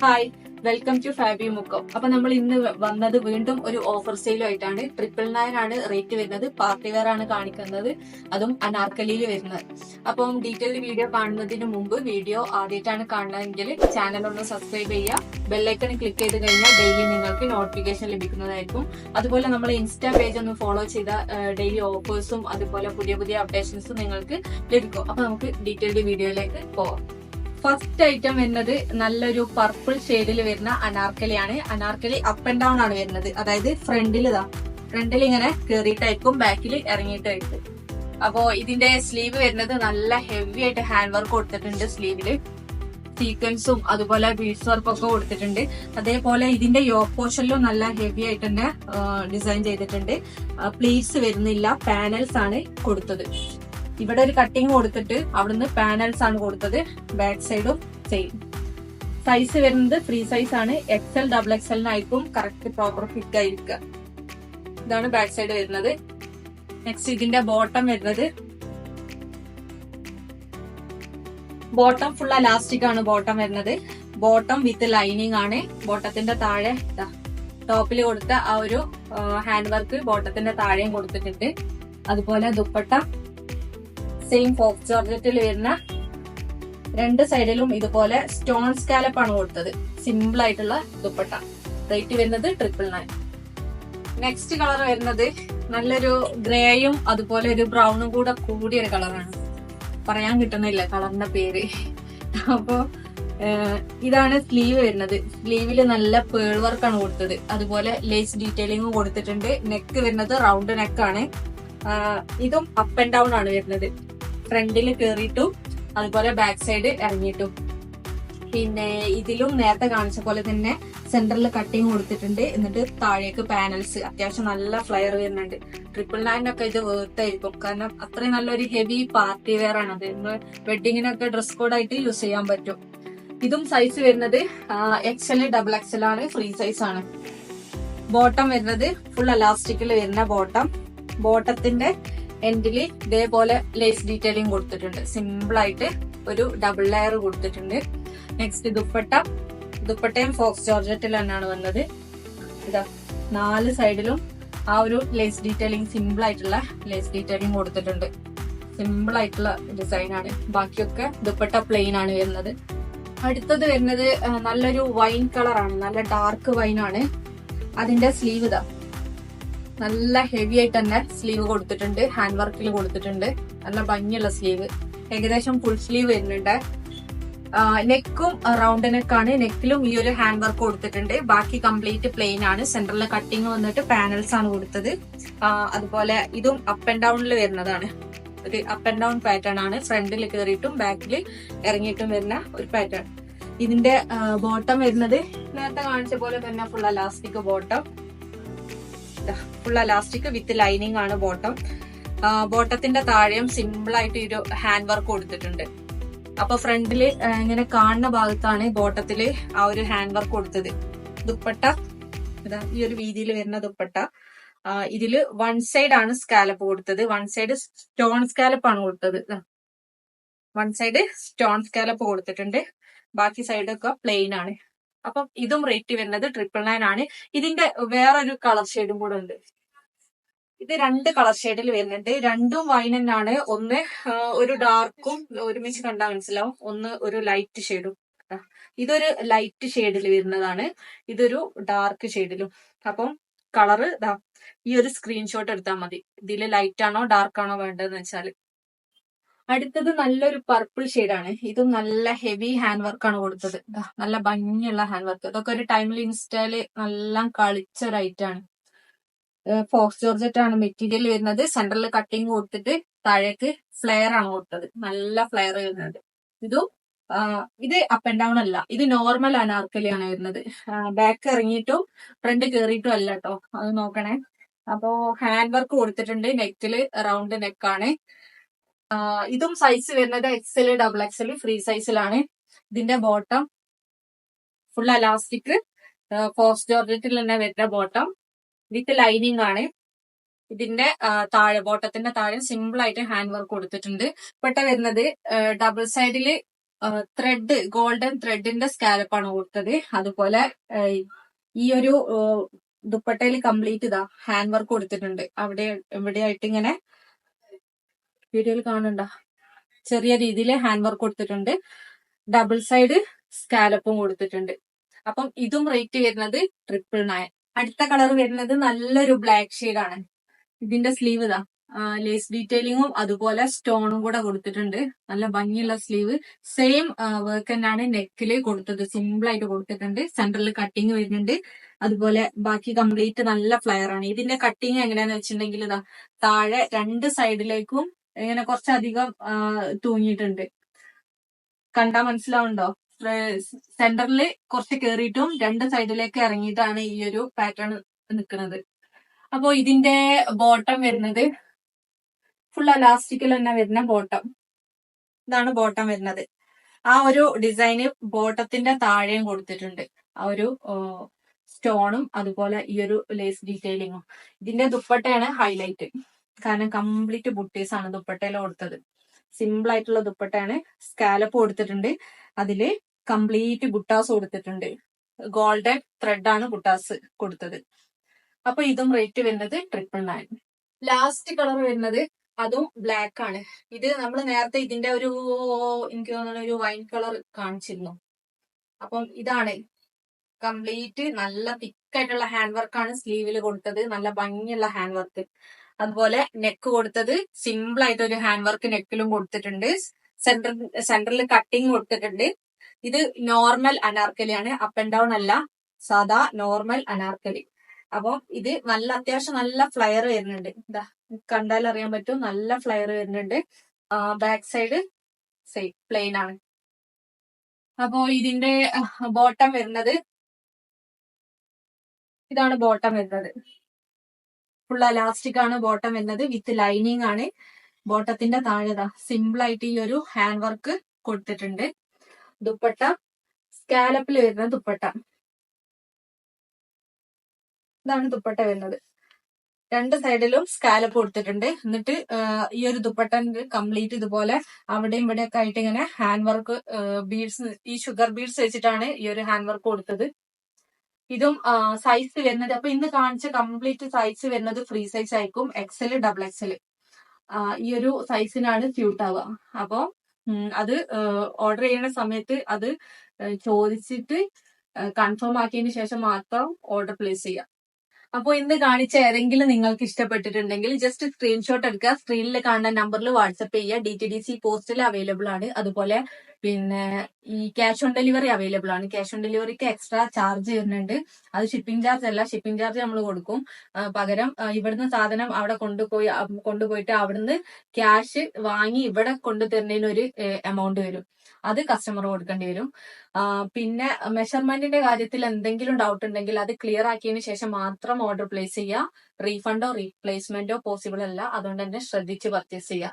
Hi, welcome to ഫാബി മുക്കോ. അപ്പൊ നമ്മൾ ഇന്ന് വന്നത് വീണ്ടും ഒരു ഓഫർ സെയിലുമായിട്ടാണ്. 999 ആണ് റേറ്റ് വരുന്നത്. പാർട്ടി വെയർ ആണ് കാണിക്കുന്നത്, അതും അനാർക്കലിയിൽ വരുന്നത്. അപ്പം ഡീറ്റെയിൽഡ് വീഡിയോ കാണുന്നതിന് മുമ്പ് വീഡിയോ ആദ്യമായിട്ടാണ് കാണുന്നതെങ്കിൽ ചാനൽ ഒന്ന് സബ്സ്ക്രൈബ് ചെയ്യുക. ബെല്ലൈക്കൺ ക്ലിക്ക് ചെയ്ത് കഴിഞ്ഞാൽ ഡെയിലി നിങ്ങൾക്ക് നോട്ടിഫിക്കേഷൻ ലഭിക്കുന്നതായിരിക്കും. അതുപോലെ നമ്മൾ ഇൻസ്റ്റാ പേജ് ഒന്ന് ഫോളോ ചെയ്ത ഡെയിലി ഓഫേഴ്സും അതുപോലെ പുതിയ പുതിയ അപ്ഡേഷൻസും നിങ്ങൾക്ക് ലഭിക്കും. അപ്പൊ നമുക്ക് ഡീറ്റെയിൽഡ് വീഡിയോയിലേക്ക് പോവാം. ഫസ്റ്റ് ഐറ്റം വരുന്നത് നല്ലൊരു പർപ്പിൾ ഷെയ്ഡിൽ വരുന്ന അനാർക്കലിയാണ്. അനാർക്കലി അപ്പ് ആൻഡ് ഡൗൺ ആണ് വരുന്നത്. അതായത് ഫ്രണ്ടിൽ ഇങ്ങനെ കേറിയിട്ടായിരിക്കും, ബാക്കിൽ ഇറങ്ങിയിട്ടായിരിക്കും. അപ്പോ ഇതിന്റെ സ്ലീവ് വരുന്നത് നല്ല ഹെവി ആയിട്ട് ഹാൻഡ് വർക്ക് കൊടുത്തിട്ടുണ്ട്. സ്ലീവില് സീക്വൻസും അതുപോലെ ബീഡ്സ് വർക്കും ഒക്കെ കൊടുത്തിട്ടുണ്ട്. അതേപോലെ ഇതിന്റെ യോക്ക് പോർഷനിലും നല്ല ഹെവി ആയിട്ട് തന്നെ ഡിസൈൻ ചെയ്തിട്ടുണ്ട്. പ്ലീറ്റ്സ് വരുന്നില്ല, പാനൽസ് ആണ് കൊടുത്തത്. ഇവിടെ ഒരു കട്ടിങ് കൊടുത്തിട്ട് അവിടുന്ന് പാനൽസ് ആണ് കൊടുത്തത്. ബാക്ക് സൈഡും സെയിം. സൈസ് വരുന്നത് ഫ്രീ സൈസ് ആണ്. XL XXL correct proper fit ആയിരിക്കുക. ഇതാണ് ബാക്ക് സൈഡ് വരുന്നത്. നെക്സ്റ്റ് ഇതിന്റെ ബോട്ടം വരുന്നത്, ബോട്ടം ഫുൾ അലാസ്റ്റിക് ആണ് ബോട്ടം വരുന്നത്. ബോട്ടം വിത്ത് ലൈനിങ് ആണ്. ബോട്ടത്തിന്റെ താഴെ ടോപ്പിൽ കൊടുത്ത ആ ഒരു ഹാൻഡ് വർക്ക് ബോട്ടത്തിന്റെ താഴെയും കൊടുത്തിട്ടുണ്ട്. അതുപോലെ ദുപ്പട്ട സെയിം ഫോക്സ് ജോർജറ്റിൽ വരുന്ന രണ്ട് സൈഡിലും ഇതുപോലെ സ്റ്റോൺ സ്കാലപ്പ് ആണ് കൊടുത്തത്. സിമ്പിൾ ആയിട്ടുള്ള ദുപ്പട്ട. റേറ്റ് വരുന്നത് 999. നെക്സ്റ്റ് കളർ വരുന്നത് നല്ലൊരു ഗ്രേയും അതുപോലെ ഒരു ബ്രൗണും കൂടെ കൂടിയ ഒരു കളറാണ്. പറയാൻ കിട്ടുന്നില്ല കളറിന്റെ പേര്. അപ്പോ ഇതാണ് സ്ലീവ് വരുന്നത്. സ്ലീവില് നല്ല പേൾ വർക്കാണ് കൊടുത്തത്. അതുപോലെ ലേസ് ഡീറ്റെയിലിംഗും കൊടുത്തിട്ടുണ്ട്. നെക്ക് വരുന്നത് റൗണ്ട് നെക്കാണ്. ഇതും അപ്പ് ആൻഡ് ഡൗൺ ആണ് വരുന്നത്. ഫ്രണ്ടിൽ കയറിയിട്ടും അതുപോലെ ബാക്ക് സൈഡ് ഇറങ്ങിയിട്ടും. പിന്നെ ഇതിലും നേരത്തെ കാണിച്ച പോലെ തന്നെ സെന്ററിൽ കട്ടിങ് കൊടുത്തിട്ടുണ്ട്. എന്നിട്ട് താഴേക്ക് പാനൽസ് അത്യാവശ്യം നല്ല ഫ്ലയർ വരുന്നുണ്ട്. 999 ഇത് വേർത്തായിരിക്കും. കാരണം അത്രയും നല്ലൊരു ഹെവി പാർട്ടി വെയർ ആണ്. അത് വെഡിങ്ങിനൊക്കെ ഡ്രസ് കോഡ് ആയിട്ട് യൂസ് ചെയ്യാൻ പറ്റും. ഇതും സൈസ് വരുന്നത് XL XXL ആണ്. ഫ്രീ സൈസ് ആണ്. ബോട്ടം വരുന്നത് ഫുൾ അലാസ്റ്റിക്കിൽ വരുന്ന ബോട്ടം. ബോട്ടത്തിന്റെ എൻഡില് ഇതേപോലെ ലേസ് ഡീറ്റെയിലിംഗ് കൊടുത്തിട്ടുണ്ട്. സിമ്പിൾ ആയിട്ട് ഒരു ഡബിൾ ലെയർ കൊടുത്തിട്ടുണ്ട്. നെക്സ്റ്റ് ദുപ്പട്ടയും ഫോക്സ് ജോർജറ്റിൽ തന്നെയാണ് വന്നത്. ഇതാ 4 സൈഡിലും ആ ഒരു ലേസ് ഡീറ്റെയിലിംഗ്, സിമ്പിൾ ആയിട്ടുള്ള ലേസ് ഡീറ്റെയിലിംഗ് കൊടുത്തിട്ടുണ്ട്. സിമ്പിൾ ആയിട്ടുള്ള ഡിസൈൻ ആണ്. ബാക്കിയൊക്കെ ദുപ്പട്ട പ്ലെയിൻ ആണ് വരുന്നത്. അടുത്തത് വരുന്നത് നല്ലൊരു വൈൻ കളറാണ്. നല്ല ഡാർക്ക് വൈൻ ആണ്. അതിന്റെ സ്ലീവ് ഇതാ നല്ല ഹെവി ആയിട്ട് തന്നെ സ്ലീവ് കൊടുത്തിട്ടുണ്ട്. ഹാൻഡ് വർക്കിൽ കൊടുത്തിട്ടുണ്ട്. നല്ല ഭംഗിയുള്ള സ്ലീവ്. ഏകദേശം ഫുൾ സ്ലീവ് വരുന്നുണ്ട്. നെക്കും റൗണ്ട് നെക്കാണ്. നെക്കിലും ഈ ഒരു ഹാൻഡ് വർക്ക് കൊടുത്തിട്ടുണ്ട്. ബാക്കി കംപ്ലീറ്റ് പ്ലെയിൻ ആണ്. സെന്ററിലെ കട്ടിങ് വന്നിട്ട് പാനൽസ് ആണ് കൊടുത്തത്. അതുപോലെ ഇതും അപ്പ് ആൻഡ് ഡൗണിൽ വരുന്നതാണ്. ഒരു അപ്പ് ആൻഡ് ഡൗൺ പാറ്റേൺ ആണ്. ഫ്രണ്ടിൽ കയറിയിട്ടും ബാക്കിൽ ഇറങ്ങിയിട്ടും വരുന്ന ഒരു പാറ്റേൺ. ഇതിന്റെ ബോട്ടം വരുന്നത് നേരത്തെ കാണിച്ച പോലെ തന്നെ full elastic bottom. Full elastic with lining ആണ് ബോട്ടം. ബോട്ടത്തിന്റെ താഴെയും സിമ്പിൾ ആയിട്ട് ഒരു ഹാൻഡ് വർക്ക് കൊടുത്തിട്ടുണ്ട്. അപ്പൊ ഫ്രണ്ടില് ഇങ്ങനെ കാണുന്ന ഭാഗത്താണ് ബോട്ടത്തില് ആ ഒരു ഹാൻഡ് വർക്ക് കൊടുത്തത്. ദുപ്പട്ട ഈ ഒരു വീതിയിൽ വരുന്ന ദുപ്പട്ട. ഇതില് വൺ സൈഡ് ആണ് സ്കാലപ്പ് കൊടുത്തത്. വൺ സൈഡ് സ്റ്റോൺ സ്കാലപ്പ് ആണ് കൊടുത്തത്. വൺ സൈഡ് സ്റ്റോൺ സ്കാലപ്പ് കൊടുത്തിട്ടുണ്ട്. ബാക്കി സൈഡൊക്കെ പ്ലെയിൻ ആണ്. അപ്പം ഇതും റേറ്റ് വരുന്നത് 999 ആണ്. ഇതിന്റെ വേറൊരു കളർ ഷെയ്ഡും കൂടെ ഉണ്ട്. ഇത് 2 കളർ ഷെയ്ഡിൽ വരുന്നുണ്ട്. രണ്ടും വൈൻ തന്നെയാണ്. ഒന്ന് ഒരു ഡാർക്കും ഒരുമിച്ച് കണ്ടാൽ മനസ്സിലാവും. ഒന്ന് ഒരു ലൈറ്റ് ഷെയ്ഡും. ഇതൊരു ലൈറ്റ് ഷെയ്ഡിൽ വരുന്നതാണ്. ഇതൊരു ഡാർക്ക് ഷെയ്ഡിലും. അപ്പം കളറ് ഈ ഒരു സ്ക്രീൻഷോട്ട് എടുത്താൽ മതി. ഇതില് ലൈറ്റ് ആണോ ഡാർക്ക് ആണോ വേണ്ടതെന്ന് വെച്ചാൽ. അടുത്തത് നല്ലൊരു പർപ്പിൾ ഷെയ്ഡാണ്. ഇതും നല്ല ഹെവി ഹാൻഡ് വർക്കാണ് കൊടുത്തത്. നല്ല ഭംഗിയുള്ള ഹാൻഡ് വർക്ക്. ഇതൊക്കെ ഒരു ടൈമിൽ ഇൻസ്റ്റയില് നല്ല കളിച്ച ഒരു ഐറ്റാണ്. ഫോക്സ് ജോർജറ്റ് ആണ് മെറ്റീരിയൽ വരുന്നത്. സെന്ററിൽ കട്ടിങ് കൊടുത്തിട്ട് താഴേക്ക് ഫ്ലെയർ ആണ് കൊടുത്തത്. നല്ല ഫ്ലെയർ വരുന്നത്. ഇത് അപ്പ് ആൻഡ് ഡൗൺ അല്ല. ഇത് നോർമൽ അനാർക്കലിയാണ് വരുന്നത്. ബാക്ക് ഇറങ്ങിയിട്ടും ഫ്രണ്ട് കയറിയിട്ടും അല്ല കേട്ടോ. അത് നോക്കണേ. അപ്പോ ഹാൻഡ് വർക്ക് കൊടുത്തിട്ടുണ്ട്. നെക്കില് റൗണ്ട് നെക്കാണ്. ഇതും സൈസ് വരുന്നത് XL XXL ഫ്രീ സൈസിലാണ്. ഇതിന്റെ ബോട്ടം ഫുൾ അലാസ്റ്റിക് ഫോക്സ് ജോർജറ്റിൽ തന്നെ വരുന്ന ബോട്ടം വിത്ത് ലൈനിങ് ആണ്. ഇതിന്റെ താഴെ ബോട്ടത്തിന്റെ താഴെ സിമ്പിൾ ആയിട്ട് ഹാൻഡ് വർക്ക് കൊടുത്തിട്ടുണ്ട്. പെട്ട വരുന്നത് ഡബിൾ സൈഡില് ത്രെഡ് ഗോൾഡൻ ത്രെഡിന്റെ സ്കാലപ്പാണ് കൊടുത്തത്. അതുപോലെ ഈ ഒരു ദുപ്പട്ടയിൽ കംപ്ലീറ്റ് ഇതാ ഹാൻഡ് വർക്ക് കൊടുത്തിട്ടുണ്ട്. അവിടെ എവിടെയായിട്ട് ഇങ്ങനെ വീഡിയോയിൽ കാണണ്ട ചെറിയ രീതിയിൽ ഹാൻഡ് വർക്ക് കൊടുത്തിട്ടുണ്ട്. ഡബിൾ സൈഡ് സ്കാലപ്പും കൊടുത്തിട്ടുണ്ട്. അപ്പം ഇതും റേറ്റ് വരുന്നത് 999. അടുത്ത കളർ വരുന്നത് നല്ലൊരു ബ്ലാക്ക് ഷെയ്ഡാണ്. ഇതിന്റെ സ്ലീവ് ഇതാ ലേസ് ഡീറ്റെയിലിങ്ങും അതുപോലെ സ്റ്റോണും കൂടെ കൊടുത്തിട്ടുണ്ട്. നല്ല ഭംഗിയുള്ള സ്ലീവ്. സെയിം വർക്ക് തന്നെയാണ് നെക്കില് കൊടുത്തത്. സിമ്പിൾ ആയിട്ട് കൊടുത്തിട്ടുണ്ട്. സെന്ററിൽ കട്ടിങ് വരുന്നുണ്ട്. അതുപോലെ ബാക്കി കംപ്ലീറ്റ് നല്ല ഫ്ലയർ ആണ്. ഇതിന്റെ കട്ടിങ് എങ്ങനെയാന്ന് വെച്ചിട്ടുണ്ടെങ്കിൽ ഇതാ താഴെ രണ്ട് സൈഡിലേക്കും ഇങ്ങനെ കുറച്ചധികം തൂങ്ങിയിട്ടുണ്ട്. കണ്ടാ മനസ്സിലാവുണ്ടോ? സെന്ററിൽ കുറച്ച് കേറിയിട്ടും രണ്ട് സൈഡിലേക്ക് ഇറങ്ങിയിട്ടാണ് ഈ ഒരു പാറ്റേൺ നിൽക്കുന്നത്. അപ്പോ ഇതിന്റെ ബോട്ടം വരുന്നത് ഫുൾ അലാസ്റ്റിക്കിൽ തന്നെ വരുന്ന ബോട്ടം. ഇതാണ് ബോട്ടം വരുന്നത്. ആ ഒരു ഡിസൈന് ബോട്ടത്തിന്റെ താഴെയും കൊടുത്തിട്ടുണ്ട്. ആ ഒരു സ്റ്റോണും അതുപോലെ ഈ ഒരു ലേസ് ഡീറ്റെയിലിങ്ങും. ഇതിന്റെ ദുപ്പട്ടയാണ് ഹൈലൈറ്റ്. കാരണം കംപ്ലീറ്റ് ബുട്ടീസ് ആണ് ദുപ്പട്ടയിൽ കൊടുത്തത്. സിമ്പിൾ ആയിട്ടുള്ള ദുപ്പട്ടയാണ്. സ്കാലപ്പ് കൊടുത്തിട്ടുണ്ട്. അതില് കംപ്ലീറ്റ് ബുട്ടാസ് കൊടുത്തിട്ടുണ്ട്. ഗോൾഡൻ ത്രെഡ് ആണ് ബുട്ടാസ് കൊടുത്തത്. അപ്പൊ ഇതും റേറ്റ് വരുന്നത് 999. ലാസ്റ്റ് കളർ വരുന്നത് അതും ബ്ലാക്ക് ആണ്. ഇത് നമ്മൾ നേരത്തെ ഇതിന്റെ ഒരു എനിക്ക് തോന്നുന്ന ഒരു വൈൻ കളർ കാണിച്ചിരുന്നു. അപ്പം ഇതാണ് കംപ്ലീറ്റ് നല്ല തിക്കായിട്ടുള്ള ഹാൻഡ് വർക്കാണ് സ്ലീവിൽ കൊടുത്തത്. നല്ല ഭംഗിയുള്ള ഹാൻഡ് വർക്ക്. അതുപോലെ നെക്ക് കൊടുത്തത് സിമ്പിൾ ആയിട്ട് ഒരു ഹാൻഡ് വർക്ക് നെക്കിലും കൊടുത്തിട്ടുണ്ട്. സെന്ററിൽ കട്ടിങ് കൊടുത്തിട്ടുണ്ട്. ഇത് നോർമൽ അനാർക്കലിയാണ്, അപ്പ് ആൻഡ് ഡൗൺ അല്ല, സാധാ നോർമൽ അനാർക്കലി. അപ്പൊ ഇത് നല്ല അത്യാവശ്യം നല്ല ഫ്ലയർ വരുന്നുണ്ട്. ഇതാ കണ്ടാൽ അറിയാൻ പറ്റും, നല്ല ഫ്ലയർ വരുന്നുണ്ട്. ബാക്ക് സൈഡ് പ്ലെയിൻ ആണ്. അപ്പോ ഇതിന്റെ ബോട്ടം വരുന്നത് ഇതാണ്. ബോട്ടം വരുന്നത് ഫുൾ അലാസ്റ്റിക് ആണ്. ബോട്ടം വരുന്നത് വിത്ത് ലൈനിങ് ആണ്. ബോട്ടത്തിന്റെ താഴെതാ സിമ്പിൾ ആയിട്ട് ഈ ഒരു ഹാൻഡ് വർക്ക് കൊടുത്തിട്ടുണ്ട്. ദുപ്പട്ട സ്കാലപ്പിൽ വരുന്ന ദുപ്പട്ട. ഇതാണ് ദുപ്പട്ട വരുന്നത്. രണ്ട് സൈഡിലും സ്കാലപ്പ് കൊടുത്തിട്ടുണ്ട്. എന്നിട്ട് ഈ ഒരു ദുപ്പട്ടന്റെ കംപ്ലീറ്റ് ഇതുപോലെ അവിടെയും ഇവിടെയൊക്കെ ആയിട്ട് ഇങ്ങനെ ഹാൻഡ് വർക്ക് ബീഡ്സ്, ഈ ഷുഗർ ബീഡ്സ് വെച്ചിട്ടാണ് ഈ ഒരു ഹാൻഡ് വർക്ക് കൊടുത്തത്. ഇതും സൈസ് വരുന്നത്, അപ്പൊ ഇന്ന് കാണിച്ച കംപ്ലീറ്റ് സൈസ് വരുന്നത് ഫ്രീ സൈസ് ആയിരിക്കും. എക്സൽ, ഡബിൾ എക്സൽ ഈ ഒരു സൈസിനാണ് സ്യൂട്ട് ആവുക. അപ്പൊ അത് ഓർഡർ ചെയ്യുന്ന സമയത്ത് അത് ചോദിച്ചിട്ട് കൺഫേം ആക്കിയതിന് ശേഷം മാത്രം ഓർഡർ പ്ലേസ് ചെയ്യാം. അപ്പോൾ ഇന്ന് കാണിച്ച ഏതെങ്കിലും നിങ്ങൾക്ക് ഇഷ്ടപ്പെട്ടിട്ടുണ്ടെങ്കിൽ ജസ്റ്റ് സ്ക്രീൻഷോട്ട് എടുക്കുക. സ്ക്രീനിൽ കാണുന്ന നമ്പറിൽ വാട്സപ്പ് ചെയ്യുക. DTDC പോസ്റ്റിൽ അവൈലബിൾ ആണ്. അതുപോലെ പിന്നെ ഈ ക്യാഷ് ഓൺ ഡെലിവറി അവൈലബിൾ ആണ്. ക്യാഷ് ഓൺ ഡെലിവറിക്ക് എക്സ്ട്രാ ചാർജ് വരുന്നുണ്ട്. അത് ഷിപ്പിംഗ് ചാർജ് അല്ല, ഷിപ്പിംഗ് ചാർജ് നമ്മൾ കൊടുക്കും. പകരം ഇവിടുന്ന് സാധനം അവിടെ കൊണ്ടുപോയിട്ട് അവിടുന്ന് ക്യാഷ് വാങ്ങി ഇവിടെ കൊണ്ടുതരുന്നതിന് ഒരു എമൗണ്ട് വരും. അത് കസ്റ്റമർ കൊടുക്കേണ്ടി വരും. പിന്നെ മെഷർമെന്റിന്റെ കാര്യത്തിൽ എന്തെങ്കിലും ഡൗട്ട് ഉണ്ടെങ്കിൽ അത് ക്ലിയർ ആക്കിയതിനു ശേഷം മാത്രം ഓർഡർ പ്ലേസ് ചെയ്യുക. റീഫണ്ടോ റീപ്ലേസ്മെന്റോ പോസിബിൾ അല്ല. അതുകൊണ്ട് തന്നെ ശ്രദ്ധിച്ച് പർച്ചേസ് ചെയ്യുക.